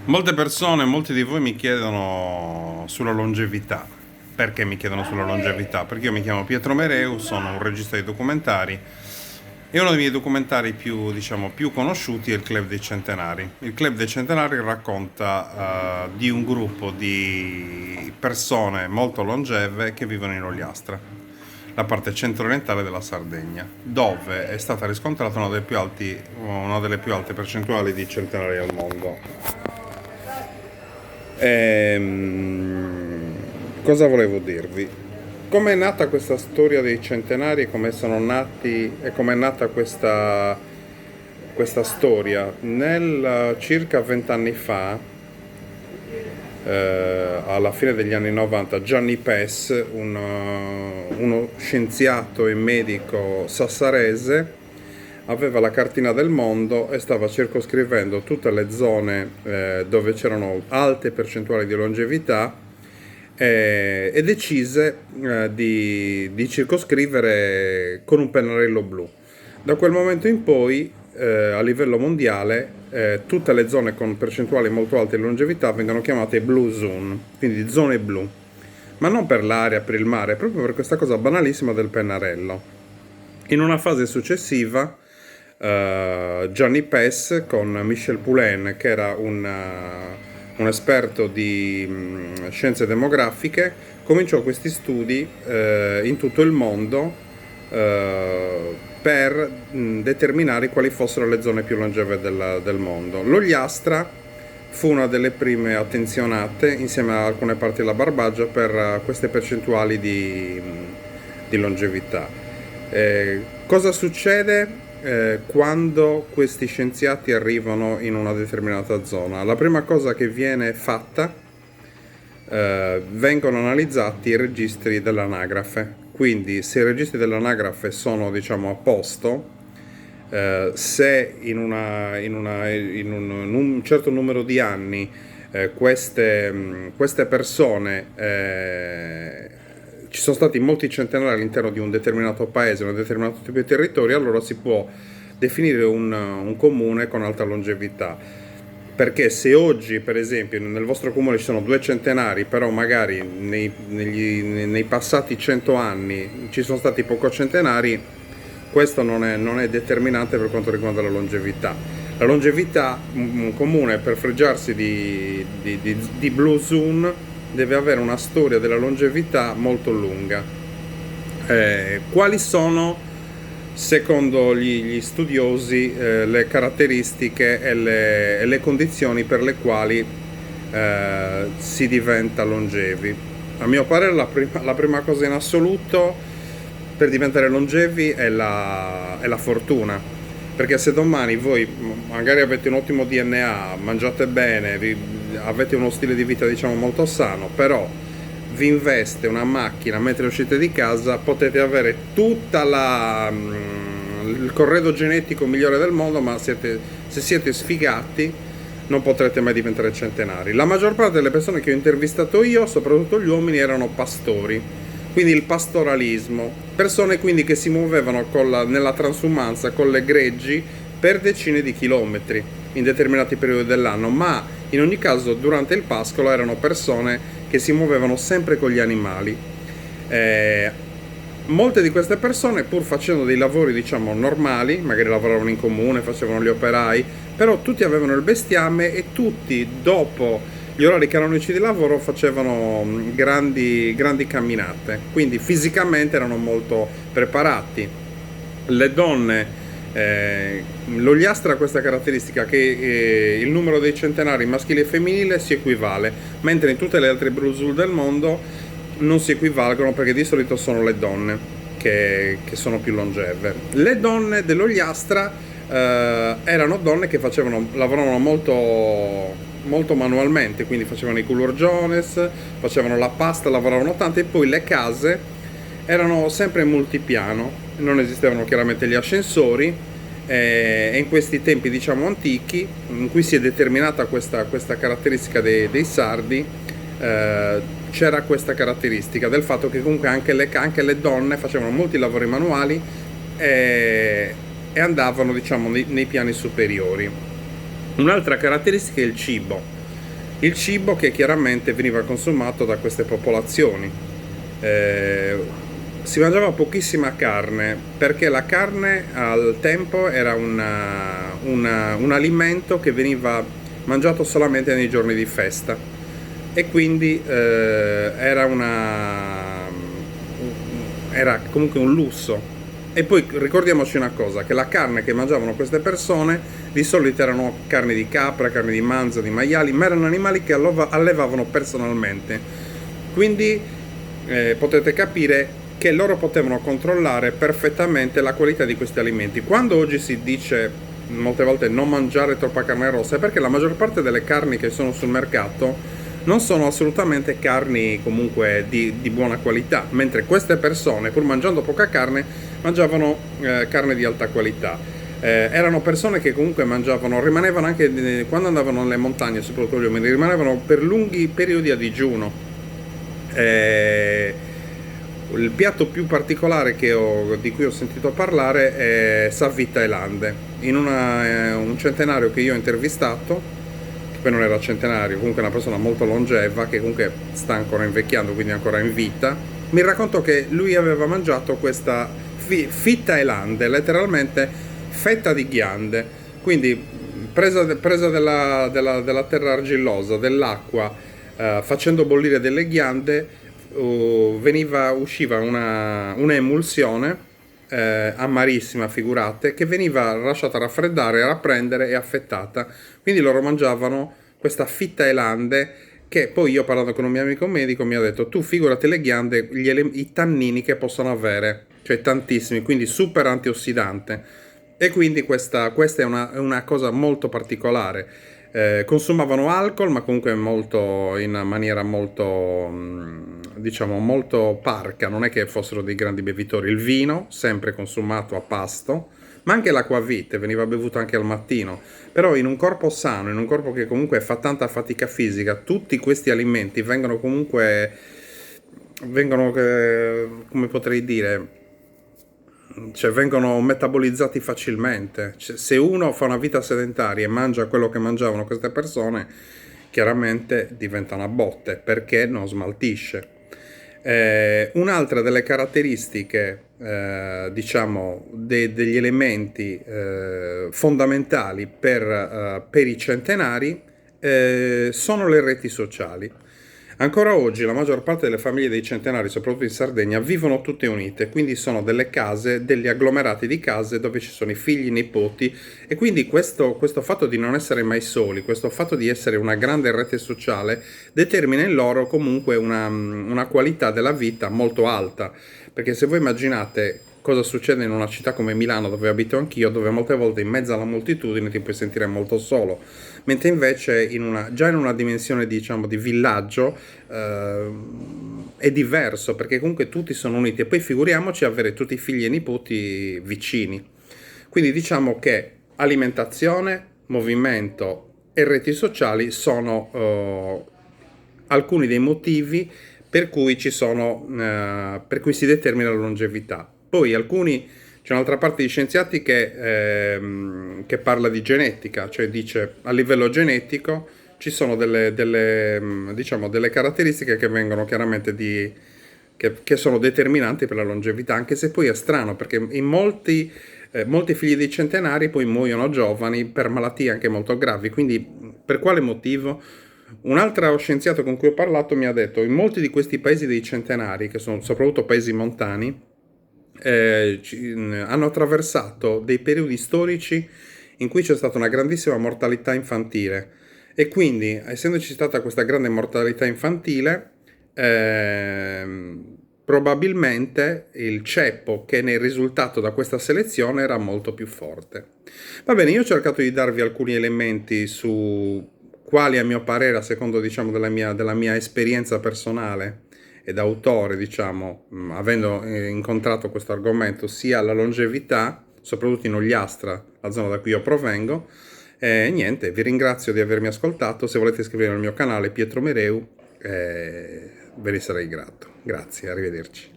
Molte persone, molti di voi mi chiedono sulla longevità. Perché mi chiedono sulla longevità? Perché io mi chiamo Pietro Mereu, sono un regista di documentari e uno dei miei documentari più, più conosciuti è il Club dei Centenari. Il Club dei Centenari racconta di un gruppo di persone molto longeve che vivono in Ogliastra, la parte centro-orientale della Sardegna, dove è stata riscontrata una delle più alte percentuali di centenari al mondo. Cosa volevo dirvi? Come è nata questa storia dei centenari e come sono nati e come è nata questa storia? Circa 20 anni fa, alla fine degli anni 90, Gianni Pes, uno scienziato e medico sassarese, aveva la cartina del mondo e stava circoscrivendo tutte le zone dove c'erano alte percentuali di longevità e decise di circoscrivere con un pennarello blu. Da quel momento in poi, a livello mondiale, tutte le zone con percentuali molto alte di longevità vengono chiamate blue zone, quindi zone blu, ma non per l'area, per il mare, proprio per questa cosa banalissima del pennarello. In una fase successiva, Gianni Pes con Michel Poulain, che era un esperto di scienze demografiche, cominciò questi studi in tutto il mondo per determinare quali fossero le zone più longeve del mondo. L'Ogliastra fu una delle prime attenzionate, insieme a alcune parti della Barbagia, per queste percentuali di longevità. Cosa succede quando questi scienziati arrivano in una determinata zona? La prima cosa che viene fatta, vengono analizzati i registri dell'anagrafe. Quindi se i registri dell'anagrafe sono a posto, se in un certo numero di anni queste persone, ci sono stati molti centenari all'interno di un determinato paese, un determinato tipo di territorio, allora si può definire un comune con alta longevità. Perché se oggi, per esempio, nel vostro comune ci sono 2 centenari, però magari nei passati 100 anni ci sono stati poco centenari, questo non è determinante per quanto riguarda la longevità. La longevità, un comune per fregiarsi di blue zone deve avere una storia della longevità molto lunga. Quali sono, secondo gli studiosi, le caratteristiche e le condizioni per le quali si diventa longevi? A mio parere la prima cosa in assoluto per diventare longevi è la fortuna, perché se domani voi magari avete un ottimo DNA, mangiate bene, avete uno stile di vita molto sano, però vi investe una macchina mentre uscite di casa, potete avere tutta il corredo genetico migliore del mondo, ma se siete sfigati non potrete mai diventare centenari. La maggior parte delle persone che ho intervistato io, soprattutto gli uomini, erano pastori, quindi il pastoralismo, persone quindi che si muovevano nella transumanza con le greggi per decine di chilometri in determinati periodi dell'anno, ma in ogni caso durante il pascolo erano persone che si muovevano sempre con gli animali. Molte di queste persone, pur facendo dei lavori normali, magari lavoravano in comune, facevano gli operai, però tutti avevano il bestiame e tutti dopo gli orari canonici di lavoro facevano grandi camminate, quindi fisicamente erano molto preparati. Le donne, l'Ogliastra ha questa caratteristica che il numero dei centenari maschile e femminile si equivale, mentre in tutte le altre Brusul del mondo non si equivalgono, perché di solito sono le donne che sono più longeve. Le donne dell'Ogliastra erano donne che lavoravano molto manualmente, quindi facevano i culurgiones, facevano la pasta, lavoravano tanto, e poi le case erano sempre multipiano, non esistevano chiaramente gli ascensori, e in questi tempi antichi, in cui si è determinata questa caratteristica dei sardi, c'era questa caratteristica del fatto che comunque anche le donne facevano molti lavori manuali e andavano nei piani superiori. Un'altra caratteristica è il cibo. Il cibo che chiaramente veniva consumato da queste popolazioni. Eh, Si mangiava pochissima carne perché la carne al tempo era un alimento che veniva mangiato solamente nei giorni di festa e quindi era comunque un lusso. E poi ricordiamoci una cosa, che la carne che mangiavano queste persone di solito erano carne di capra, carne di manzo, di maiali, ma erano animali che allevavano personalmente. Quindi potete capire che loro potevano controllare perfettamente la qualità di questi alimenti. Quando oggi si dice molte volte non mangiare troppa carne rossa, è perché la maggior parte delle carni che sono sul mercato non sono assolutamente carni comunque di buona qualità, mentre queste persone, pur mangiando poca carne, mangiavano carne di alta qualità. Erano persone che comunque mangiavano, rimanevano anche quando andavano nelle montagne, soprattutto gli uomini, rimanevano per lunghi periodi a digiuno. Il piatto più particolare di cui ho sentito parlare è Savì Thailande. In un centenario che io ho intervistato, che poi non era centenario, comunque una persona molto longeva, che comunque sta ancora invecchiando, quindi ancora in vita, mi raccontò che lui aveva mangiato questa Phi Thailande, letteralmente fetta di ghiande, quindi presa della terra argillosa, dell'acqua, facendo bollire delle ghiande, usciva una emulsione amarissima, figurate, che veniva lasciata raffreddare, rapprendere e affettata. Quindi loro mangiavano questa Phi Thailande, che poi io, parlando con un mio amico medico, mi ha detto: tu figurati le ghiande, i tannini che possono avere, cioè tantissimi, quindi super antiossidante. E quindi questa è una cosa molto particolare. Consumavano alcol, ma comunque in maniera molto, diciamo, molto parca, non è che fossero dei grandi bevitori. Il vino, sempre consumato a pasto, ma anche l'acquavite veniva bevuto anche al mattino. Però in un corpo sano, in un corpo che comunque fa tanta fatica fisica, tutti questi alimenti come potrei dire, cioè vengono metabolizzati facilmente. Cioè, se uno fa una vita sedentaria e mangia quello che mangiavano queste persone, chiaramente diventa una botte perché non smaltisce. Un'altra delle caratteristiche, diciamo, degli elementi fondamentali per i centenari sono le reti sociali. Ancora oggi la maggior parte delle famiglie dei centenari, soprattutto in Sardegna, vivono tutte unite, quindi sono delle case, degli agglomerati di case dove ci sono i figli, i nipoti, e quindi questo fatto di non essere mai soli, questo fatto di essere una grande rete sociale, determina in loro comunque una qualità della vita molto alta, perché se voi immaginate cosa succede in una città come Milano, dove abito anch'io, dove molte volte in mezzo alla moltitudine ti puoi sentire molto solo, mentre invece già in una dimensione, diciamo, di villaggio è diverso, perché comunque tutti sono uniti, e poi figuriamoci avere tutti i figli e nipoti vicini. Quindi diciamo che alimentazione, movimento e reti sociali sono alcuni dei motivi per cui per cui si determina la longevità. Poi c'è un'altra parte di scienziati che parla di genetica, cioè dice a livello genetico ci sono diciamo, delle caratteristiche che vengono chiaramente che sono determinanti per la longevità, anche se poi è strano, perché in molti figli dei centenari poi muoiono giovani per malattie anche molto gravi. Quindi per quale motivo? Un altro scienziato con cui ho parlato mi ha detto: in molti di questi paesi dei centenari, che sono soprattutto paesi montani, hanno attraversato dei periodi storici in cui c'è stata una grandissima mortalità infantile, e quindi, essendoci stata questa grande mortalità infantile, probabilmente il ceppo che ne è risultato da questa selezione era molto più forte. Va bene, io ho cercato di darvi alcuni elementi su quali, a mio parere, a secondo, diciamo, della mia esperienza personale e da autore, diciamo, avendo incontrato questo argomento, sia la longevità, soprattutto in Ogliastra, la zona da cui io provengo. E niente, vi ringrazio di avermi ascoltato. Se volete iscrivervi al mio canale Pietro Mereu, ve ne sarei grato. Grazie, arrivederci.